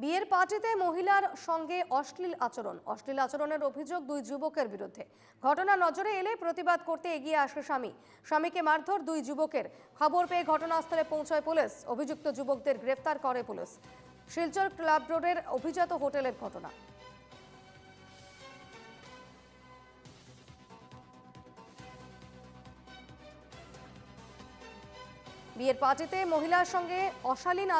বিয়ের পার্টিতে মহিলার সঙ্গে অশ্লীল আচরণের অভিযোগ দুই যুবকের বিরুদ্ধে। ঘটনা নজরে এলে প্রতিবাদ করতে এগিয়ে আসে স্বামীকে মারধর দুই যুবকের। খবর পেয়ে ঘটনাস্থলে পৌঁছায় পুলিশ। অভিযুক্ত যুবকদের গ্রেফতার করে পুলিশ। শিলচর ক্লাব রোডের অভিজাত হোটেলের ঘটনা। বিয়ের পার্টিতে মহিলার সঙ্গে অশালীন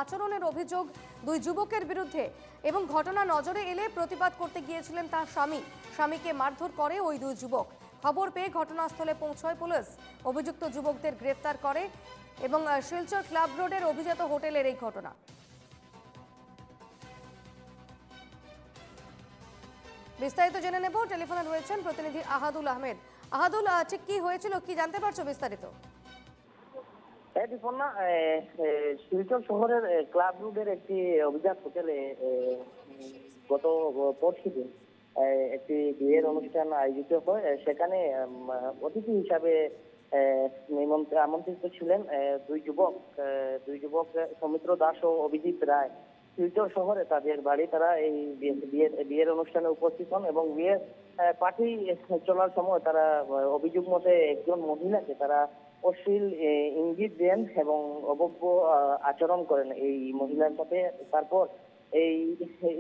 আচরণের অভিযোগ দুই যুবকের বিরুদ্ধে এবং ঘটনা নজরে এলে প্রতিবাদ করতে গিয়েছিলেন তার স্বামীকে মারধর করে ওই দুই যুবক। খবর পেয়ে ঘটনাস্থলে পৌঁছয় পুলিশ। অভিযুক্ত যুবকদের গ্রেফতার করে এবং শিলচর ক্লাব রোডের অভিজাত হোটেলের এই ঘটনা। বিস্তারিত জেনে নেব। টেলিফোনে রয়েছেন প্রতিনিধি আহাদুল আহমেদ। আহাদুল, ঠিক কি হয়েছিল, কি জানতে পারছো বিস্তারিত? শিলচর শহরের ক্লাব রোডের একটি অভিজাত হোটেলে গত পরশুদিন একটি বিয়ের অনুষ্ঠান আয়োজিত হয়। সেখানে অতিথি হিসাবে আমন্ত্রিত ছিলেন দুই যুবক সৌমিত্র দাস ও অভিজিৎ রায়। শিলচর শহরে তাদের বাড়ি। তারা এই বিয়ের অনুষ্ঠানে উপস্থিত হন এবং বিয়ের পার্টি চলার সময় তারা অভিযোগ মতে একজন মহিলাকে তারা অশ্লীল ইঙ্গিত দেন এবং অভব্য আচরণ করেন এই মহিলার সাথে। তারপর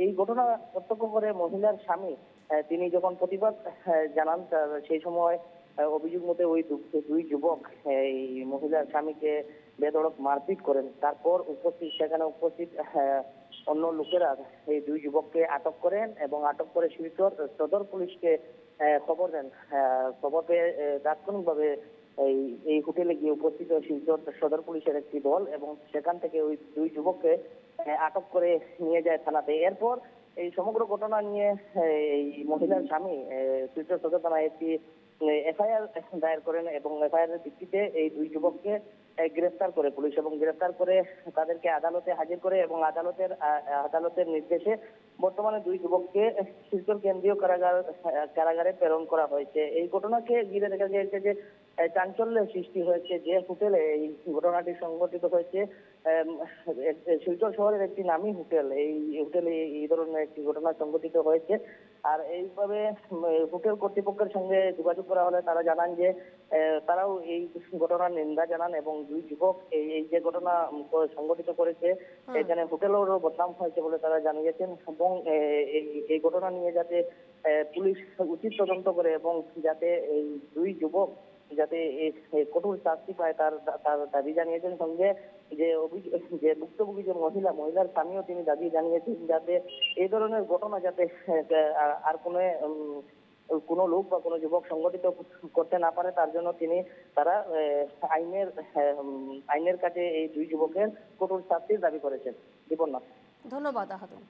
এই ঘটনা প্রত্যক্ষ করে মহিলার স্বামী তিনি যখন প্রতিবাদ জানান, সেই সময় অভিযোগ মতে ওই দুই যুবক এই মহিলার স্বামীকে বেধড়ক মারপিট করেন। তারপর সেখানে উপস্থিত অন্য লোকেরা এই দুই যুবককে আটক করেন এবং আটক করে শিলচর সদর পুলিশকে খবর দেন। খবর পেয়ে তাৎক্ষণিকভাবে এই হোটেলে গিয়ে উপস্থিত হয় শিলচর সদর পুলিশের একটি দল এবং সেখান থেকে ওই দুই যুবককে আটক করে নিয়ে যায় থানাতে। এরপর এই সমগ্র ঘটনা নিয়ে এই মহিলার স্বামী শিলচর সদর থানায় একটি এফআইআর দায়ের করেন এবং এফআইআর এর ভিত্তিতে এই দুই যুবককে গ্রেফতার করে পুলিশ এবং গ্রেফতার করে তাদেরকে আদালতে হাজির করে এবং আদালতের নির্দেশে বর্তমানে দুই যুবককে শিলচর কেন্দ্রীয় কারাগারে প্রেরণ করা হয়েছে। এই ঘটনাকে ঘিরে দেখা গিয়েছে যে চাঞ্চল্যের সৃষ্টি হয়েছে। যে হোটেলে এই ঘটনাটি সংঘটিত হয়েছে শিলচর শহরের একটি নামী হোটেল, এই হোটেলে এই ধরনের একটি ঘটনা সংঘটিত হয়েছে। আর এইভাবে হোটেল কর্তৃপক্ষের সঙ্গে যোগাযোগ করা হলে তারা জানান যে তারাও এই ঘটনার নিন্দা জানান এবং দুই যুবক এই যে ঘটনা সংঘটিত করেছে এখানে হোটেলেরও বদনাম হয়েছে বলে তারা জানিয়েছেন এবং এই ঘটনা নিয়ে যাতে পুলিশ উচিত তদন্ত করে এবং যাতে এই দুই যুবক যাতে কঠোর শাস্তি পায় তার দাবি জানিয়েছেন। সঙ্গে যে ভুক্তভোগী যে মহিলার স্বামীও তিনি দাবি জানিয়েছেন যাতে এই ধরনের ঘটনা যাতে আর কোনো লোক বা কোনো যুবক সংগঠিত করতে না পারে, তার জন্য তারা আইনের কাছে এই দুই যুবকের কঠোর শাস্তির দাবি করেছেন। বিপন্না। ধন্যবাদ আহাদুল।